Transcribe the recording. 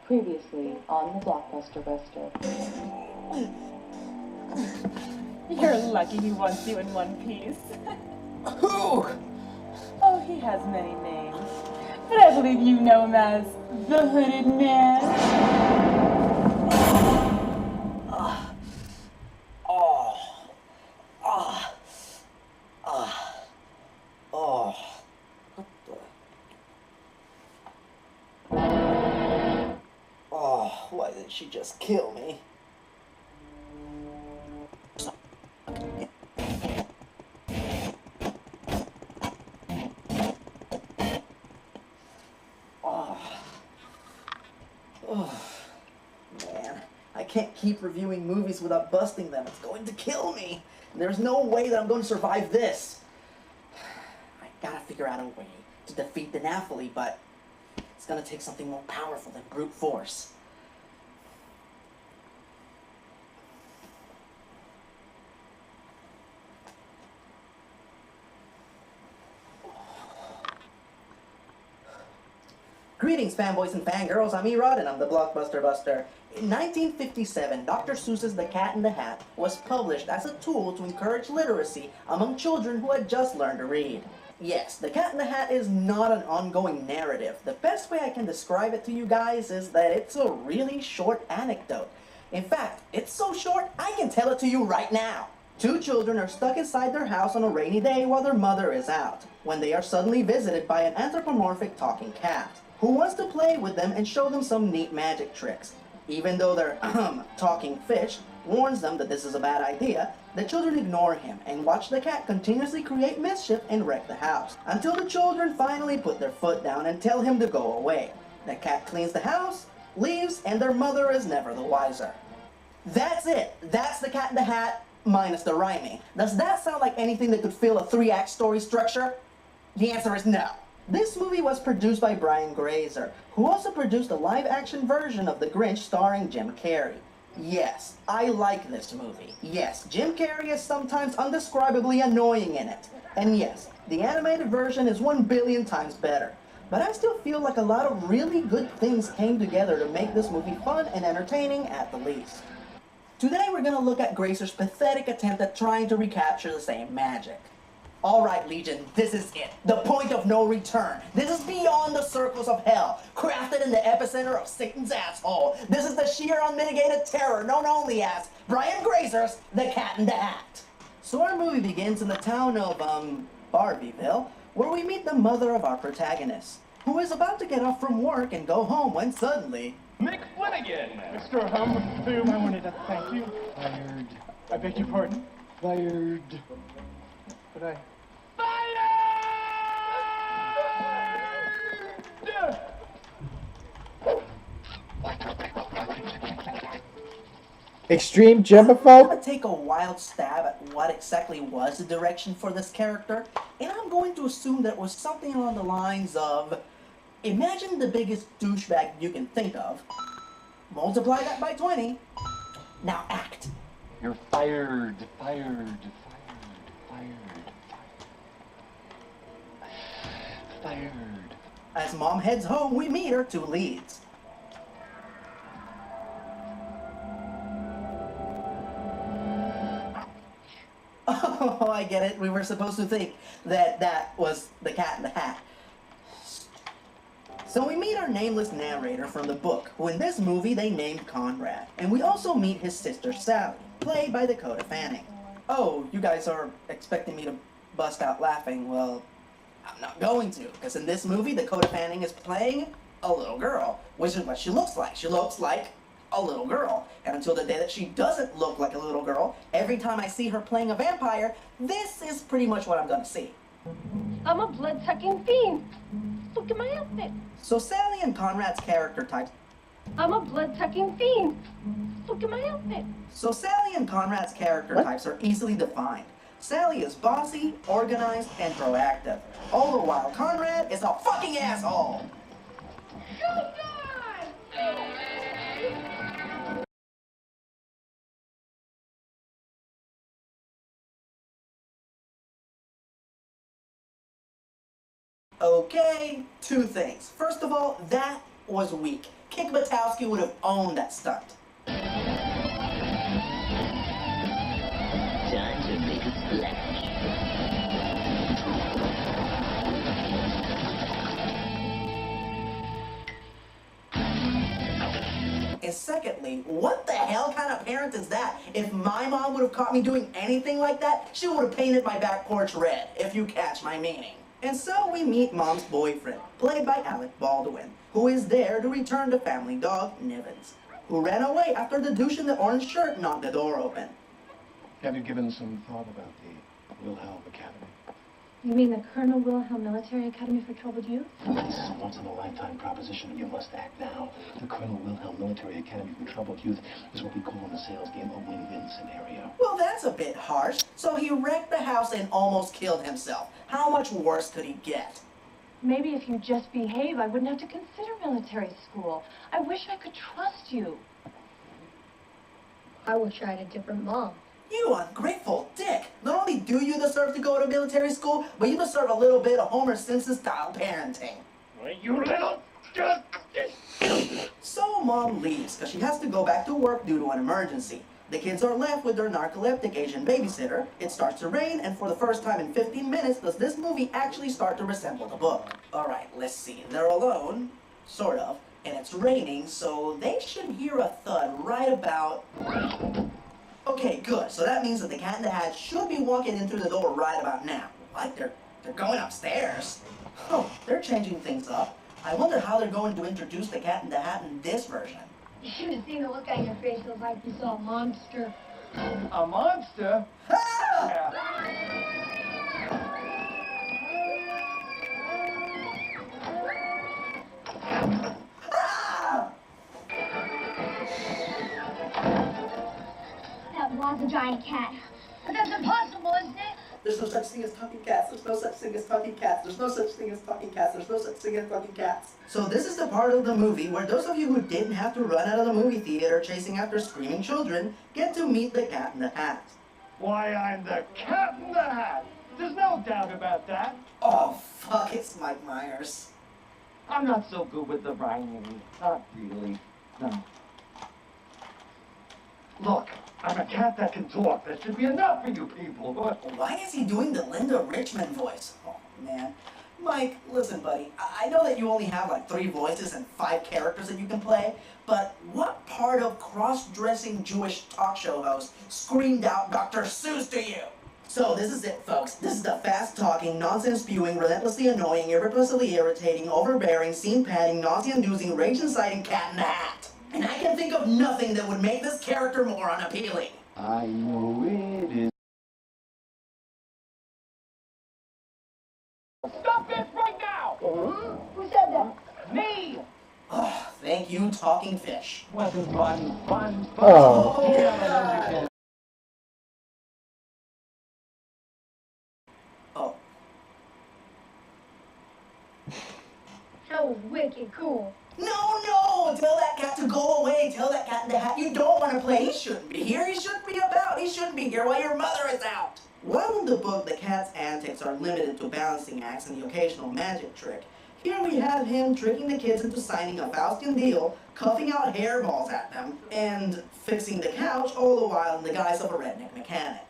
Previously on the Blockbuster Buster. You're lucky he wants you in one piece. Who? Oh, he has many names. But I believe you know him as the Hooded Man. Oh. Oh. Oh. What the? Oh, why didn't she just kill me? Oh, man. I can't keep reviewing movies without busting them. It's going to kill me. There's no way that I'm going to survive this. I gotta figure out a way to defeat the Naphtali, but it's gonna take something more powerful than brute force. Greetings, fanboys and fangirls. I'm Erod, and I'm the Blockbuster Buster. In 1957, Dr. Seuss's The Cat in the Hat was published as a tool to encourage literacy among children who had just learned to read. Yes, The Cat in the Hat is not an ongoing narrative. The best way I can describe it to you guys is that it's a really short anecdote. In fact, it's so short, I can tell it to you right now. Two children are stuck inside their house on a rainy day while their mother is out, when they are suddenly visited by an anthropomorphic talking cat, who wants to play with them and show them some neat magic tricks. Even though their talking fish warns them that this is a bad idea, the children ignore him and watch the cat continuously create mischief and wreck the house, until the children finally put their foot down and tell him to go away. The cat cleans the house, leaves, and their mother is never the wiser. That's it. That's The Cat in the Hat, minus the rhyming. Does that sound like anything that could fill a 3-act story structure? The answer is no. This movie was produced by Brian Grazer, who also produced a live-action version of The Grinch starring Jim Carrey. Yes, I like this movie. Yes, Jim Carrey is sometimes undescribably annoying in it. And yes, the animated version is 1 billion times better. But I still feel like a lot of really good things came together to make this movie fun and entertaining at the least. Today we're going to look at Grazer's pathetic attempt at trying to recapture the same magic. Alright, Legion, this is it. The point of no return. This is beyond the circles of hell, crafted in the epicenter of Satan's asshole. This is the sheer unmitigated terror known only as Brian Grazer's The Cat in the Hat. So our movie begins in the town of, Barbieville, where we meet the mother of our protagonist, who is about to get off from work and go home when suddenly... Mick Flanagan! Mr. Humboom, I wanted to thank you. Fired. I beg your pardon? Fired. But I... Extreme I'm germaphobe? gonna take a wild stab at what exactly was the direction for this character, and I'm going to assume that it was something along the lines of, imagine the biggest douchebag you can think of, multiply that by 20, now act. You're fired. Fired. As Mom heads home, we meet her 2 leads. Oh, I get it. We were supposed to think that that was the Cat in the Hat. So we meet our nameless narrator from the book, who in this movie they named Conrad. And we also meet his sister Sally, played by Dakota Fanning. Oh, you guys are expecting me to bust out laughing. Well, I'm not going to, because in this movie, Dakota Fanning is playing a little girl, which is what she looks like. She looks like a little girl. And until the day that she doesn't look like a little girl, every time I see her playing a vampire, this is pretty much what I'm gonna see. I'm a blood-sucking fiend. Look at my outfit. So Sally and Conrad's character types... I'm a blood-sucking fiend. Look at my outfit. So Sally and Conrad's character types are easily defined. Sally is bossy, organized, and proactive. All the while Conrad is a fucking asshole. Okay, 2 things. First of all, that was weak. Kick Batowski would have owned that stunt. Time to make a splash. And secondly, what the hell kind of parent is that? If my mom would have caught me doing anything like that, she would have painted my back porch red, if you catch my meaning. And so we meet Mom's boyfriend, played by Alec Baldwin, who is there to return the family dog, Nivens, who ran away after the douche in the orange shirt knocked the door open. Have you given some thought about the Wilhelm Academy? You mean the Colonel Wilhelm Military Academy for Troubled Youth? This is a once-in-a-lifetime proposition, and you must act now. The Colonel Wilhelm Military Academy for Troubled Youth is what we call in the sales game a win-win scenario. Well, that's a bit harsh. So he wrecked the house and almost killed himself. How much worse could he get? Maybe if you just behave, I wouldn't have to consider military school. I wish I could trust you. I wish I had a different mom. You ungrateful dick! Not only do you deserve to go to military school, but you deserve a little bit of Homer Simpson-style parenting. You little... So Mom leaves, because she has to go back to work due to an emergency. The kids are left with their narcoleptic Asian babysitter. It starts to rain, and for the first time in 15 minutes, does this movie actually start to resemble the book. Alright, let's see. They're alone, sort of, and it's raining, so they should hear a thud right about... Okay, good. So that means that the Cat in the Hat should be walking in through the door right about now. Like they're going upstairs. Oh, they're changing things up. I wonder how they're going to introduce the Cat in the Hat in this version. You should have seen the look on your face. It was like you saw a monster. A monster? Ah! Ah! That was a giant cat. But that's impossible, isn't it? There's no such thing as talking cats. There's no such thing as talking cats. There's no such thing as talking cats. There's no such thing as talking cats. So this is the part of the movie where those of you who didn't have to run out of the movie theater chasing after screaming children get to meet the Cat in the Hat. Why, I'm the Cat in the Hat. There's no doubt about that. Oh, fuck, it's Mike Myers. I'm not so good with the rhyming. Not really. No. Look, I'm a cat that can talk. That should be enough for you people. Why is he doing the Linda Richmond voice? Oh, man. Mike, listen, buddy. I know that you only have like 3 voices and 5 characters that you can play, but what part of cross-dressing Jewish talk show host screamed out Dr. Seuss to you? So this is it, folks. This is the fast-talking, nonsense-spewing, relentlessly annoying, irrepressibly irritating, overbearing, scene-padding, nausea-inducing, rage-inciting Cat in the Hat. And I can think of nothing that would make this character more unappealing. I know it is. Stop this right now! Who said that? Me! Oh, thank you, talking fish. Wasn't fun. Oh, yeah. Oh. That was wicked cool. No! Tell that cat to go away. Tell that Cat in the Hat you don't want to play. He shouldn't be here. He shouldn't be about. He shouldn't be here while your mother is out. While in the book, the cat's antics are limited to balancing acts and the occasional magic trick, here we have him tricking the kids into signing a Faustian deal, cuffing out hairballs at them, and fixing the couch all the while in the guise of a redneck mechanic.